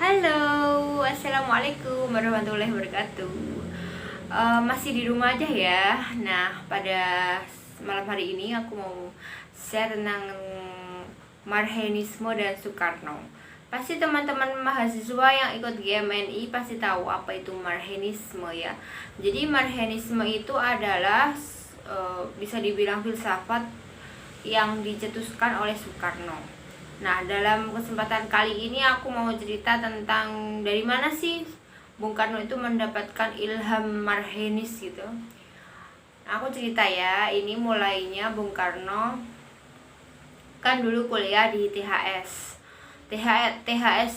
Halo, assalamualaikum warahmatullahi wabarakatuh. Masih di rumah aja ya. Nah, pada malam hari ini aku mau share tentang Marhenisme dan Soekarno. Pasti teman-teman mahasiswa yang ikut GMNI pasti tahu apa itu Marhenisme ya. Jadi Marhenisme itu adalah bisa dibilang filsafat yang dicetuskan oleh Soekarno. Nah, dalam kesempatan kali ini aku mau cerita tentang dari mana sih Bung Karno itu mendapatkan ilham Marhenis gitu. Nah, aku cerita ya, ini mulainya Bung Karno kan dulu kuliah di THS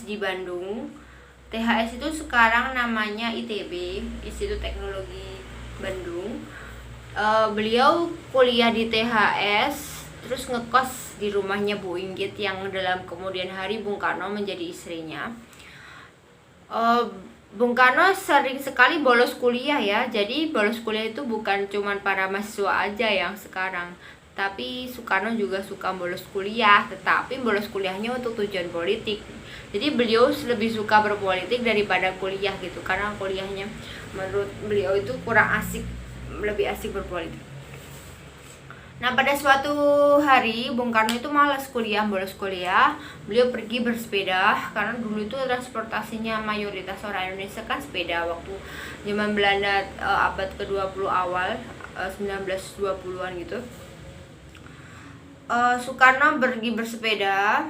di Bandung. THS itu sekarang namanya ITB, Institut Teknologi Bandung. Beliau kuliah di THS, terus ngekos di rumahnya Bu Inggit yang dalam kemudian hari Bung Karno menjadi istrinya. Bung Karno sering sekali bolos kuliah ya. Jadi bolos kuliah itu bukan cuman para mahasiswa aja yang sekarang, tapi Soekarno juga suka bolos kuliah, tetapi bolos kuliahnya untuk tujuan politik. Jadi beliau lebih suka berpolitik daripada kuliah gitu, karena kuliahnya menurut beliau itu kurang asik, lebih asik berpolitik. Nah, pada suatu hari Bung Karno itu malas kuliah, bolos kuliah. Beliau pergi bersepeda karena dulu itu transportasinya mayoritas orang Indonesia kan sepeda waktu zaman Belanda abad ke-20 awal 1920-an gitu. Soekarno pergi bersepeda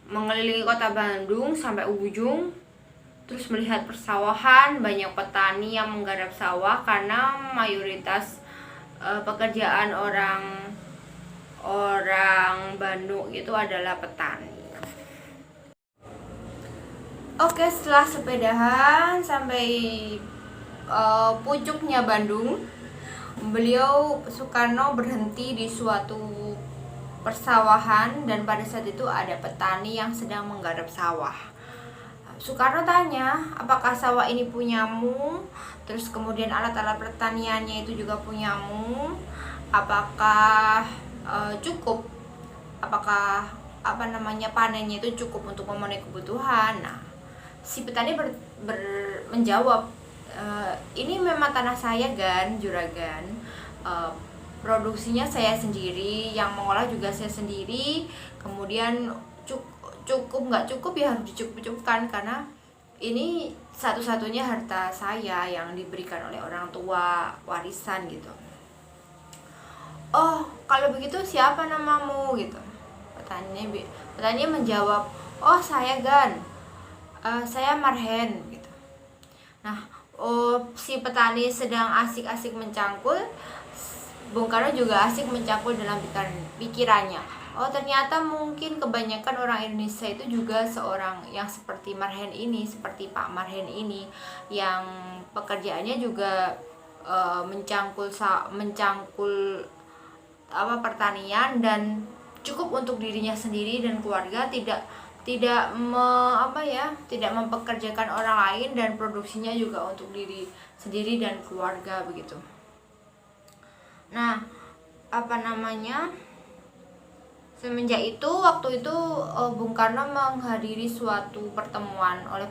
mengelilingi kota Bandung sampai ujung, terus melihat persawahan, banyak petani yang menggarap sawah karena mayoritas pekerjaan orang Bandung itu adalah petani. Oke, setelah sepedahan sampai pucuknya Bandung, beliau Soekarno berhenti di suatu persawahan dan pada saat itu ada petani yang sedang menggarap sawah. Soekarno tanya, apakah sawah ini punyamu? Terus kemudian alat-alat pertaniannya itu juga punyamu? Apakah cukup? Apakah panennya itu cukup untuk memenuhi kebutuhan? Nah, si petani menjawab, ini memang tanah saya juragan. Produksinya saya sendiri, yang mengolah juga saya sendiri. Kemudian cukup nggak cukup ya harus dicukup-cukupkan karena ini satu-satunya harta saya yang diberikan oleh orang tua, warisan gitu. Oh, kalau begitu siapa namamu gitu? Petani menjawab, oh saya saya Marhen gitu. Nah, si petani sedang asik-asik mencangkul, Bung Karno juga asik mencangkul dalam pikirannya. Oh, ternyata mungkin kebanyakan orang Indonesia itu juga seorang yang seperti Marhen ini, seperti Pak Marhen ini, yang pekerjaannya juga mencangkul pertanian dan cukup untuk dirinya sendiri dan keluarga, tidak mempekerjakan orang lain, dan produksinya juga untuk diri sendiri dan keluarga begitu. Nah, semenjak itu, waktu itu Bung Karno menghadiri suatu pertemuan oleh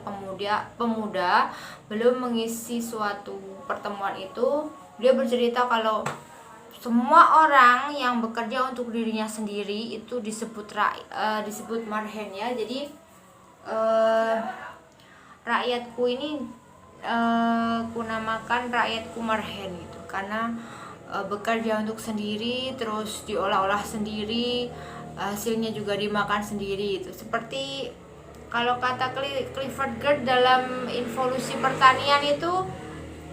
pemuda. Belum mengisi suatu pertemuan itu, dia bercerita kalau semua orang yang bekerja untuk dirinya sendiri itu disebut Marhen ya. Jadi rakyatku ini kunamakan rakyatku Marhen gitu, karena bekerja untuk sendiri, terus diolah-olah sendiri, hasilnya juga dimakan sendiri itu. Seperti kalau kata Clifford Geertz dalam Involusi Pertanian itu,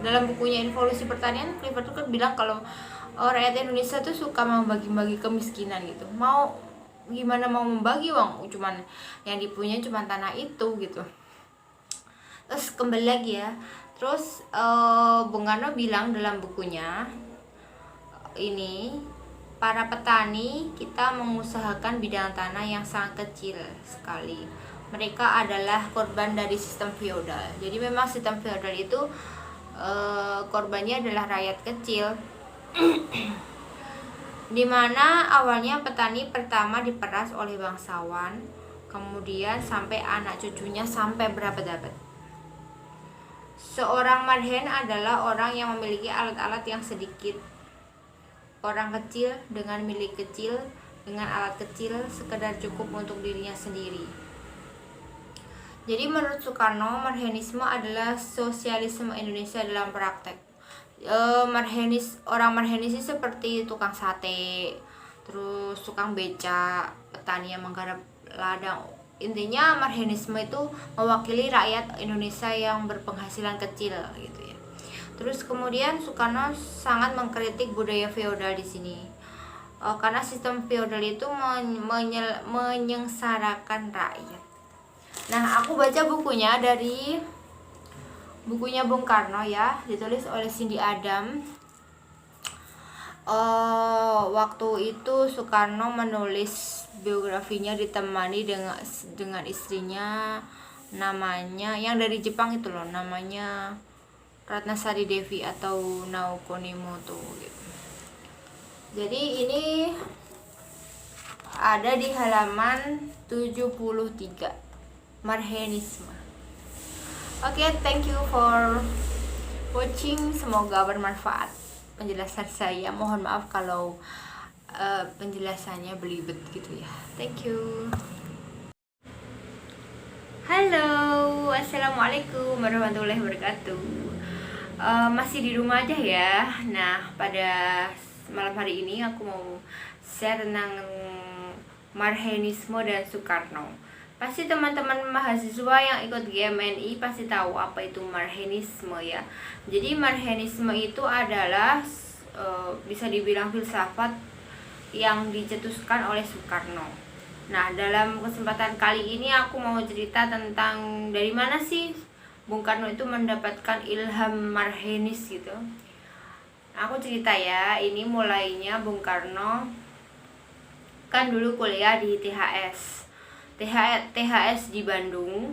dalam bukunya Involusi Pertanian, Clifford Geertz bilang kalau rakyat Indonesia tuh suka membagi-bagi kemiskinan gitu. Gimana mau membagi uang, cuman yang dipunya cuma tanah itu gitu. Terus kembali lagi ya. Terus Bung Karno bilang dalam bukunya ini, para petani kita mengusahakan bidang tanah yang sangat kecil sekali. Mereka adalah korban dari sistem feodal. Jadi memang sistem feodal itu korbannya adalah rakyat kecil. Dimana awalnya petani pertama diperas oleh bangsawan, kemudian sampai anak cucunya sampai berabad-abad. Seorang marhen adalah orang yang memiliki alat-alat yang sedikit. Orang kecil dengan milik kecil, dengan alat kecil sekedar cukup untuk dirinya sendiri. Jadi menurut Soekarno, marhenisme adalah sosialisme Indonesia dalam praktek. Orang marhenis seperti tukang sate, terus tukang beca, petani yang menggarap ladang. Intinya marhenisme itu mewakili rakyat Indonesia yang berpenghasilan kecil gitu ya. Terus kemudian Soekarno sangat mengkritik budaya feodal di sini. Karena sistem feodal itu menyengsarakan rakyat. Nah, aku baca bukunya dari bukunya Bung Karno ya, ditulis oleh Cindy Adam. Waktu itu Soekarno menulis biografinya ditemani dengan istrinya, namanya yang dari Jepang itu loh, namanya Ratnasari Devi atau Naoko Nemoto gitu. Jadi ini ada di halaman 73, marhenisme. Oke, thank you for watching, semoga bermanfaat penjelasan saya. Mohon maaf kalau penjelasannya belibet gitu ya. Thank you. Halo, assalamualaikum warahmatullahi wabarakatuh. Masih di rumah aja ya. Nah, pada malam hari ini aku mau share tentang marhenisme dan Soekarno. Pasti teman-teman mahasiswa yang ikut GMNI pasti tahu apa itu marhenisme ya. Jadi marhenisme itu adalah bisa dibilang filsafat yang dicetuskan oleh Soekarno. Nah, dalam kesempatan kali ini aku mau cerita tentang dari mana sih Bung Karno itu mendapatkan ilham marhenis gitu. Aku cerita ya, ini mulainya Bung Karno kan dulu kuliah di THS di Bandung.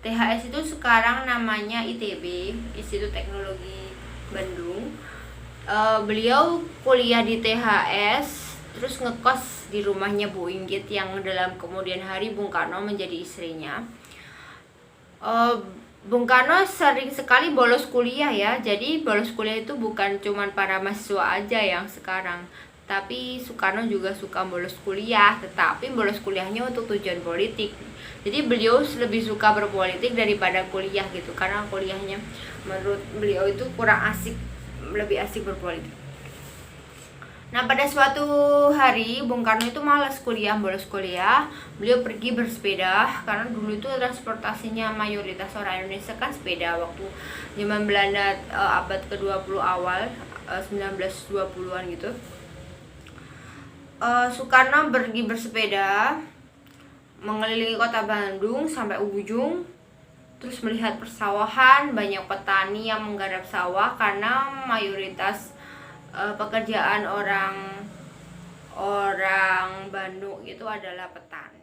THS itu sekarang namanya ITB, Institut Teknologi Bandung. Beliau kuliah di THS, terus ngekos di rumahnya Bu Inggit yang dalam kemudian hari Bung Karno menjadi istrinya. Bung Karno sering sekali bolos kuliah ya. Jadi bolos kuliah itu bukan cuman para mahasiswa aja yang sekarang, tapi Soekarno juga suka bolos kuliah, tetapi bolos kuliahnya untuk tujuan politik. Jadi beliau lebih suka berpolitik daripada kuliah gitu, karena kuliahnya menurut beliau itu kurang asik, lebih asik berpolitik. Nah, pada suatu hari Bung Karno itu malas kuliah, bolos kuliah. Beliau pergi bersepeda, karena dulu itu transportasinya mayoritas orang Indonesia kan sepeda waktu zaman Belanda abad ke-20 awal, 1920-an gitu. Soekarno pergi bersepeda mengelilingi kota Bandung sampai ujung, terus melihat persawahan, banyak petani yang menggarap sawah karena mayoritas pekerjaan orang Bandung itu adalah petani.